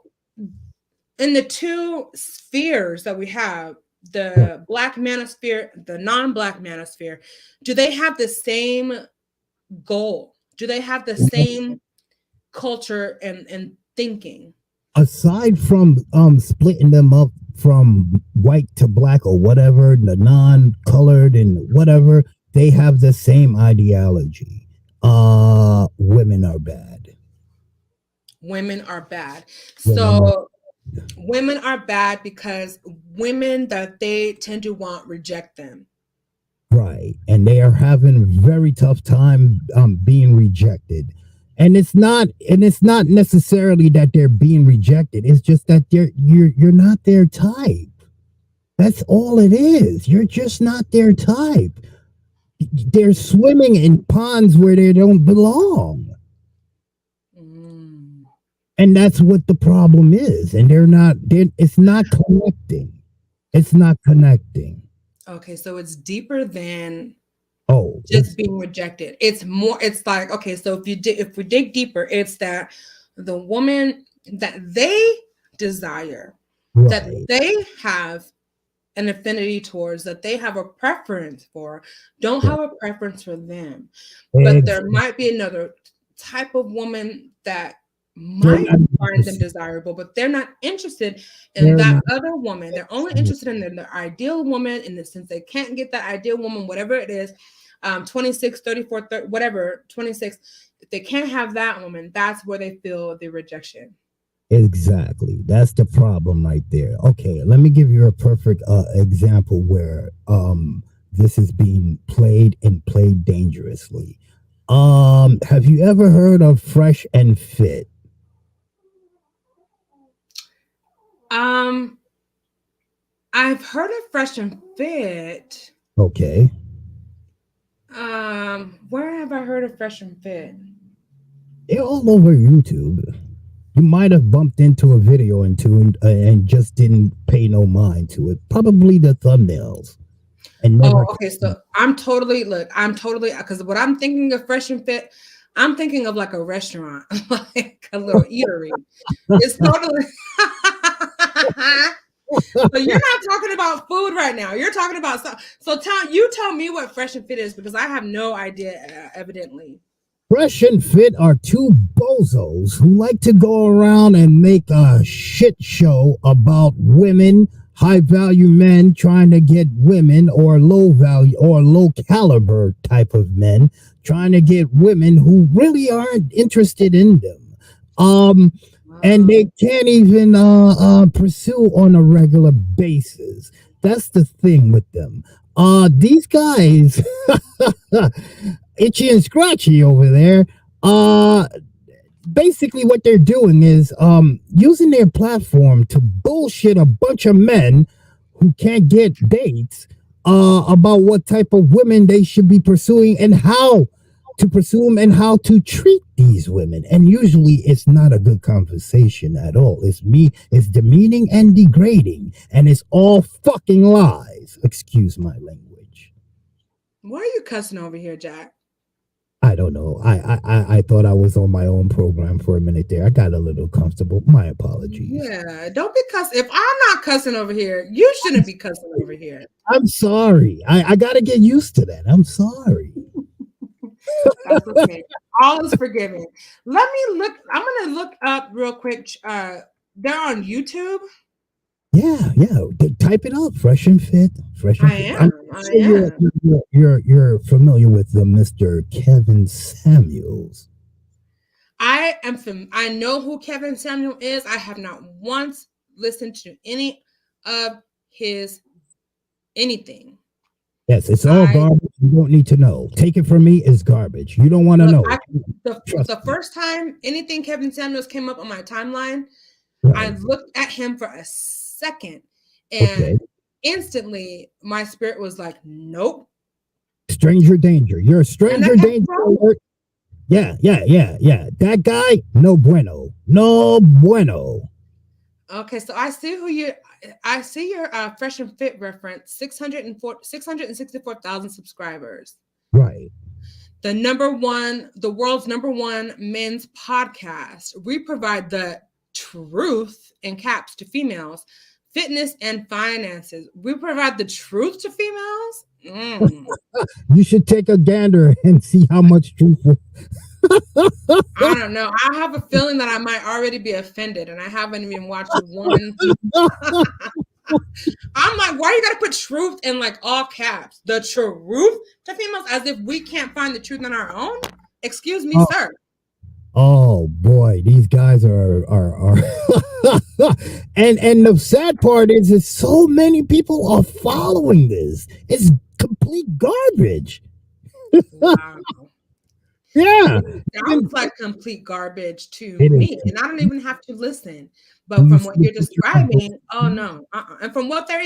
in the two spheres that we have, the black manosphere, the non-black manosphere, do they have the same goal? Do they have the same culture and thinking? Aside from splitting them up from white to black or whatever, the non-colored and whatever, they have the same ideology. Women are bad. Women are bad. So women are bad because women that they tend to want reject them. Right. And they are having a very tough time being rejected. And it's not necessarily that they're being rejected. It's just that you're not their type. That's all it is. You're just not their type. They're swimming in ponds where they don't belong. And that's what the problem is. And it's not connecting. It's not connecting. Okay, so it's deeper than Oh, just being rejected. It's more, it's like, okay, so if we dig deeper, it's that the woman that they desire, right. that they have an affinity towards, that they have a preference for, don't have a preference for them. But there might be another type of woman that might find them desirable, but they're not interested in that other woman. They're only interested in their ideal woman, in the sense they can't get that ideal woman, whatever it is, 26, 34, 30, whatever, 26. If they can't have that woman, that's where they feel the rejection. Exactly. That's the problem right there. Okay, let me give you a perfect example where this is being played dangerously. Have you ever heard of Fresh and Fit? I've heard of Fresh and Fit. Okay. Where have I heard of Fresh and Fit? They're all over YouTube. You might have bumped into a video and two and just didn't pay no mind to it. Probably the thumbnails. And okay. So I'm totally, because what I'm thinking of Fresh and Fit, I'm thinking of like a restaurant, like a little eatery. It's totally. So you're not talking about food right now. You're talking about stuff. So tell me what Fresh and Fit is, because I have no idea, evidently. Fresh and Fit are two bozos who like to go around and make a shit show about women, high value men trying to get women, or low value or low caliber type of men trying to get women who really aren't interested in them. And they can't even pursue on a regular basis. That's the thing with them. These guys, Itchy and Scratchy over there, basically what they're doing is using their platform to bullshit a bunch of men who can't get dates about what type of women they should be pursuing and how to pursue them and how to treat these women. And usually it's not a good conversation at all. It's demeaning and degrading, and it's all fucking lies. Excuse my language. Why are you cussing over here, Jack? I don't know. I thought I was on my own program for a minute there. I got a little comfortable. My apologies. Yeah, don't be cussing. If I'm not cussing over here, you shouldn't be cussing over here. I'm sorry. I got to get used to that. I'm sorry. That's okay. All is forgiven. Let me look. I'm going to look up real quick. They're on YouTube. Yeah. Type it up. Fresh and Fit. Fresh and Fit. I am. You're familiar with the Mr. Kevin Samuels. I know who Kevin Samuel is. I have not once listened to any of his anything. Yes, it's all garbage. You don't need to know. Take it from me, it's garbage. You don't want to know. The first time anything Kevin Samuels came up on my timeline, I looked at him for a second, and instantly my spirit was like, nope. Stranger danger. You're a stranger danger alert. Yeah. That guy, no bueno. No bueno. Okay, so I see your Fresh and Fit reference, 664,000 subscribers. Right. The world's number one men's podcast. We provide the truth in caps to females, fitness and finances. We provide the truth to females. You should take a gander and see how much truth. I don't know. I have a feeling that I might already be offended, and I haven't even watched one. I'm like, why you gotta put truth in like all caps? The truth to females, as if we can't find the truth on our own. Excuse me, sir. Oh boy, these guys are and the sad part is so many people are following this. It's complete garbage. Wow. Yeah, sounds like complete garbage to me, and I don't even have to listen. But from what you're describing, oh no, and from what their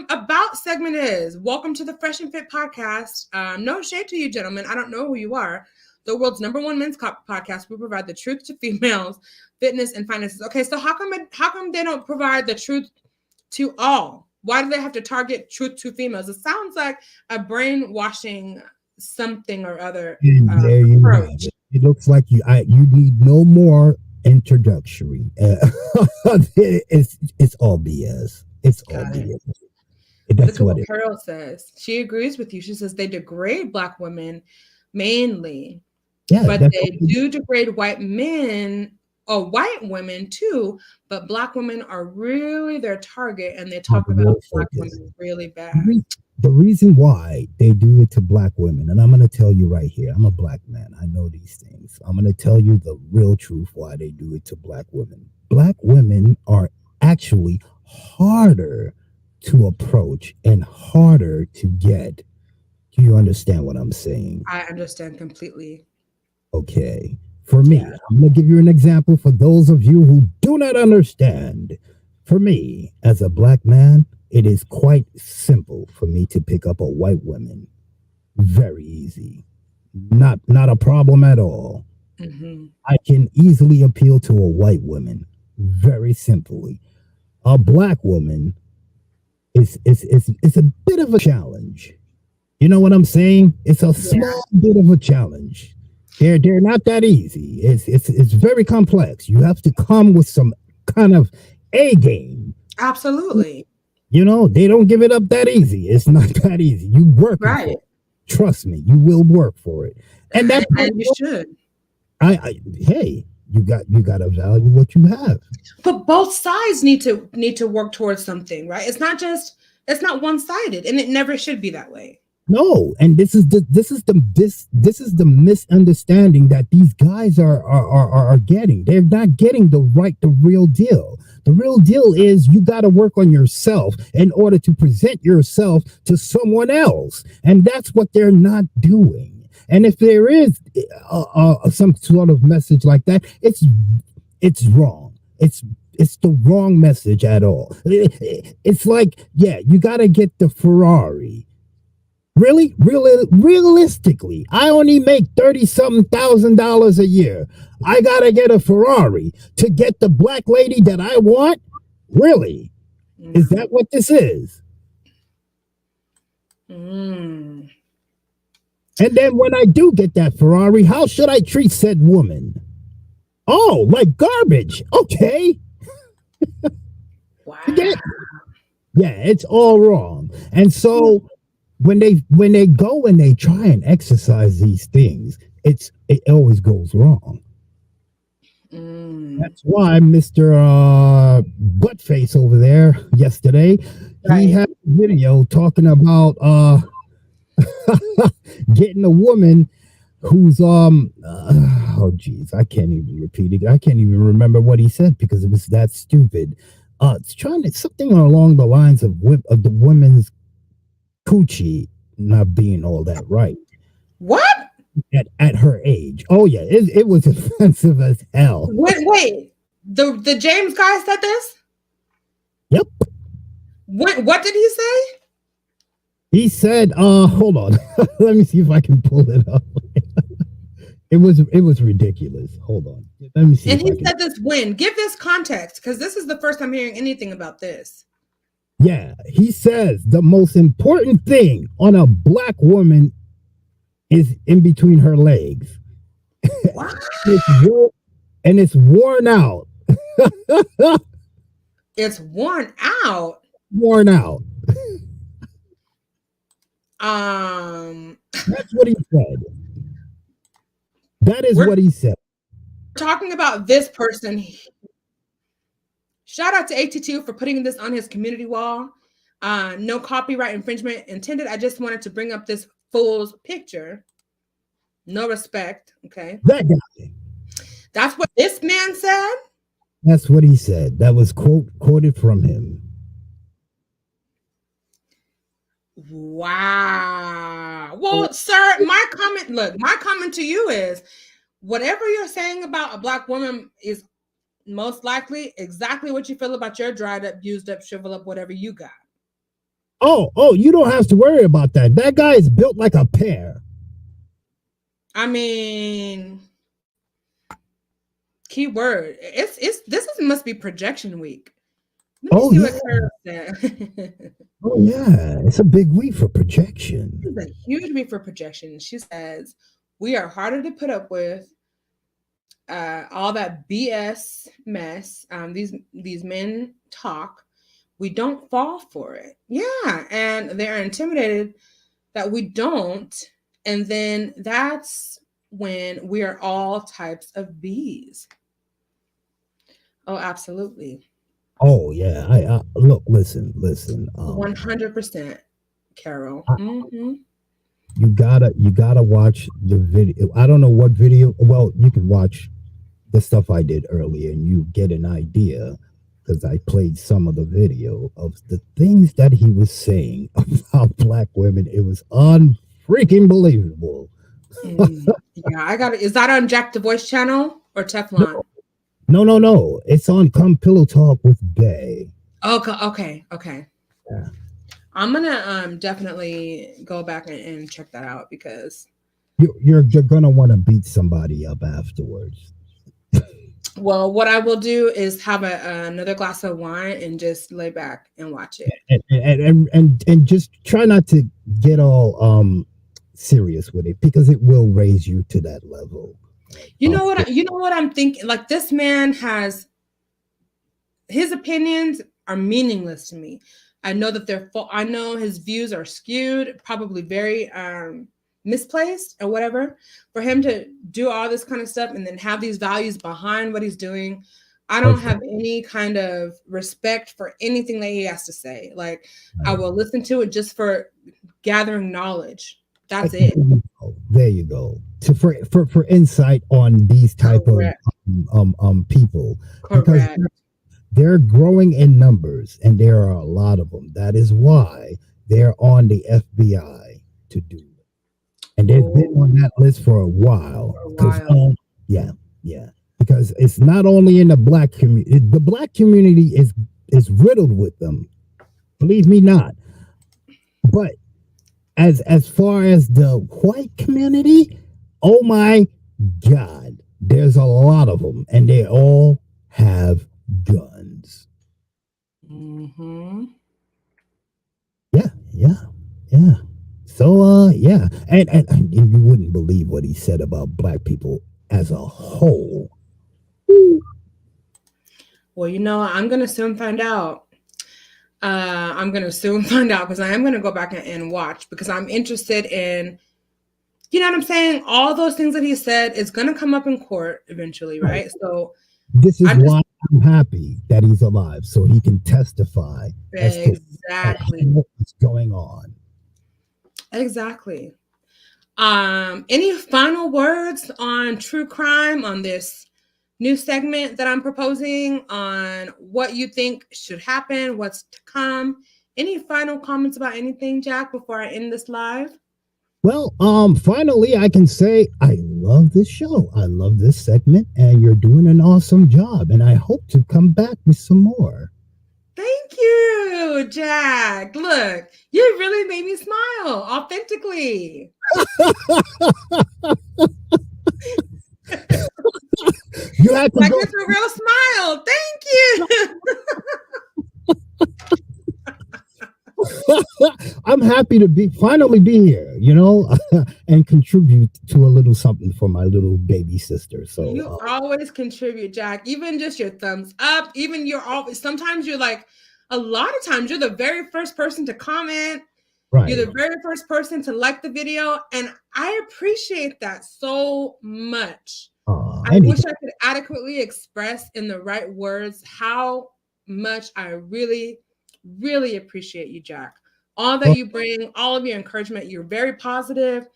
about segment is, welcome to the Fresh and Fit podcast. No shade to you, gentlemen. I don't know who you are. The world's number one men's podcast. We provide the truth to females, fitness and finances. Okay, so how come they don't provide the truth to all? Why do they have to target truth to females? It sounds like a brainwashing something or other approach. It looks like you need no more introductory. It's all BS. It's all BS. That's what Carol says. She agrees with you. She says they degrade Black women mainly, but they do degrade white men or white women too. But Black women are really their target, and they talk about Black women really bad. The reason why they do it to Black women, and I'm going to tell you right here, I'm a Black man. I know these things. I'm going to tell you the real truth why they do it to Black women. Black women are actually harder to approach and harder to get. Do you understand what I'm saying? I understand completely. Okay. For me, I'm going to give you an example for those of you who do not understand. For me, as a Black man, it is quite simple for me to pick up a white woman. Very easy. Not a problem at all. Mm-hmm. I can easily appeal to a white woman. Very simply. A Black woman is a bit of a challenge. You know what I'm saying? It's a small bit of a challenge. They're not that easy. It's very complex. You have to come with some kind of A game. Absolutely. You know, they don't give it up that easy. It's not that easy. You work for Right. it. Trust me, you will work for it. And that's And you should. hey, you got to value what you have. But both sides need to work towards something, right? It's not one-sided, and it never should be that way. No, and this is the misunderstanding that these guys are getting. They're not getting the real deal. The real deal is you got to work on yourself in order to present yourself to someone else, and that's what they're not doing. And if there is some sort of message like that, it's wrong. It's the wrong message at all. It's like, yeah, you got to get the Ferrari. Really, realistically, I only make $30-something thousand a year. I gotta get a Ferrari to get the black lady that I want. Really, is that what this is? Mm. And then when I do get that Ferrari, how should I treat said woman? Oh, like garbage. Okay. Wow. Yeah, it's all wrong. And so when they go and they try and exercise these things, it always goes wrong. That's why Mr. Buttface over there yesterday, he had a video talking about getting a woman who's oh geez, I can't even repeat it. I can't even remember what he said because it was that stupid. It's trying to something along the lines of the women's coochie not being all that right. What? At her age. Oh yeah, it was offensive as hell. Wait. The James guy said this? Yep. What did he say? He said, hold on. Let me see if I can pull it up. It was ridiculous. Hold on. Let me see. And he said this when? Give this context, because this is the first time hearing anything about this. Yeah, he says the most important thing on a black woman is in between her legs. Wow. And it's worn out. It's worn out. Worn out. That's what he said. That is what he said. Talking about this person. Shout out to AT2 for putting this on his community wall. No copyright infringement intended. I just wanted to bring up this fool's picture. No respect. Okay. That guy. That's what this man said. That's what he said. That was quoted from him. Wow. Well, sir, my comment to you is whatever you're saying about a black woman is most likely exactly what you feel about your dried up, used up, shrivel up, whatever you got. Oh, you don't have to worry about that. That guy is built like a pear. I mean, keyword. This must be projection week. Let me see what Carol said. Oh yeah, it's a big week for projection. It's a huge week for projection. She says we are harder to put up with. All that BS mess. These men talk. We don't fall for it. Yeah, and they're intimidated that we don't. And then that's when we are all types of bees. Oh, absolutely. Oh yeah, I look, listen. 100%, Carol. You gotta watch the video. I don't know what video. Well, you can watch the stuff I did earlier, and you get an idea because I played some of the video of the things that he was saying about black women. It was unfreaking believable. Yeah, I got it. Is that on Jack the Voice channel or Teflon? No. It's on Come Pillow Talk with Bay. Okay. Yeah. I'm gonna definitely go back and check that out because you're gonna want to beat somebody up afterwards. Well, what I will do is have another glass of wine and just lay back and watch it, and just try not to get all serious with it because it will raise you to that level. You know what I'm thinking? Like this man has his opinions are meaningless to me. I know that I know his views are skewed, probably very misplaced or whatever. For him to do all this kind of stuff and then have these values behind what he's doing, I don't have any kind of respect for anything that he has to say. Like, I will listen to it just for gathering knowledge. That's it. There you go. For insight on these type Correct. of people, Correct. because they're growing in numbers, and there are a lot of them. That is why they're on the FBI to do it, and they've been on that list for a while. Yeah, because it's not only in the black community. The black community is riddled with them. Believe me not. But as far as the white community, oh my God, there's a lot of them, and they all have guns. Mm-hmm. Yeah. So yeah, and you wouldn't believe what he said about black people as a whole. Well, I'm gonna soon find out. I'm gonna soon find out because I am gonna go back and watch because I'm interested in, you know what I'm saying? All those things that he said is gonna come up in court eventually, right? So this is why I'm happy that he's alive, so he can testify as to what's going on. Exactly. Any final words on true crime, on this new segment that I'm proposing, on what you think should happen, what's to come? Any final comments about anything, Jack, before I end this live? Well, finally, I can say I love this show. I love this segment, and you're doing an awesome job. And I hope to come back with some more. Thank you, Jack. Look, you really made me smile authentically. You had to like it's a real smile. Thank you. I'm happy to finally be here, and contribute to a little something for my little baby sister. So you always contribute, Jack. Even just your thumbs up. Even sometimes you're like, a lot of times you're the very first person to comment. Right. You're the very first person to like the video, and I appreciate that so much. I wish I could adequately express in the right words how much I really, really appreciate you, Jack. All that you bring, all of your encouragement, you're very positive,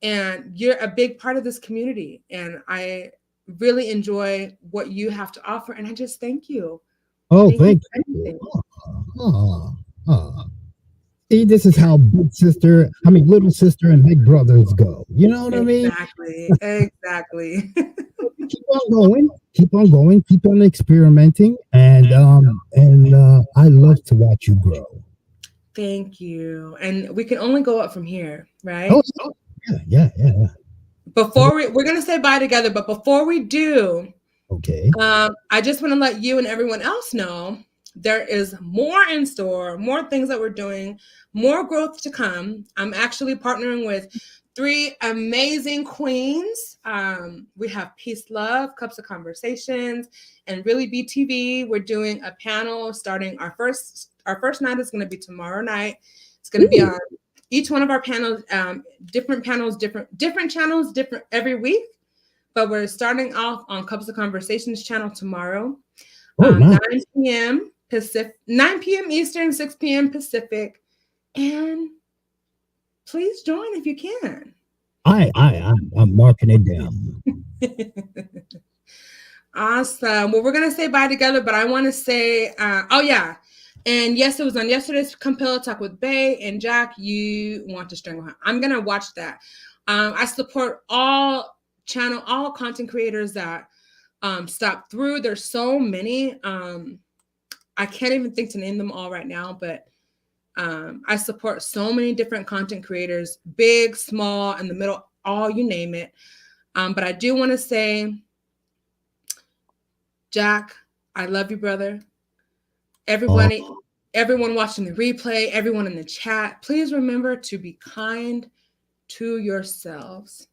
and you're a big part of this community. And I really enjoy what you have to offer, and I just thank you. Oh, thank you. See, this is how little sister and big brothers go. You know what I mean? Exactly. Keep on going, keep on experimenting, and I love to watch you grow. Thank you. And we can only go up from here, right? Oh, yeah. Before we're gonna say bye together, but before we do, okay. I just want to let you and everyone else know there is more in store, more things that we're doing, more growth to come. I'm actually partnering with 3 amazing queens. We have Peace Love, Cups of Conversations, and Really BTV. We're doing a panel starting our first night is going to be tomorrow night. It's going to be on each one of our panels, different channels, different every week. But we're starting off on Cups of Conversations channel tomorrow, 9 p.m. Pacific, 9 p.m. Eastern, 6 p.m. Pacific, and please join if you can. I'm marking it down. Awesome. Well, we're gonna say bye together, but I want to say, and yes, it was on yesterday's Compel Talk with Bay and Jack. You want to strangle him? I'm gonna watch that. I support all content creators that stop through. There's so many. I can't even think to name them all right now, but I support so many different content creators, big, small, in the middle, all you name it. But I do want to say, Jack, I love you, brother. Everyone watching the replay, everyone in the chat, please remember to be kind to yourselves.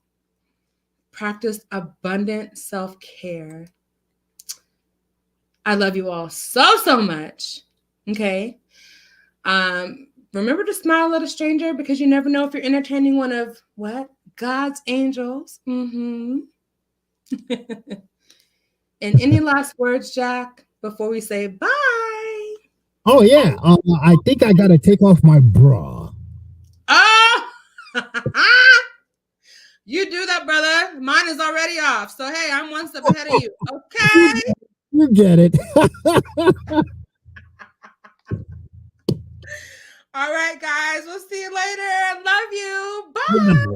Practice abundant self-care. I love you all so much. Okay. Remember to smile at a stranger because you never know if you're entertaining one of what? God's angels. And any last words, Jack, before we say bye? Oh yeah. I think I gotta take off my bra. Oh, you do that, brother. Mine is already off. So hey, I'm one step ahead of you. Okay. You get it. All right, guys. We'll see you later. Love you. Good Bye. night.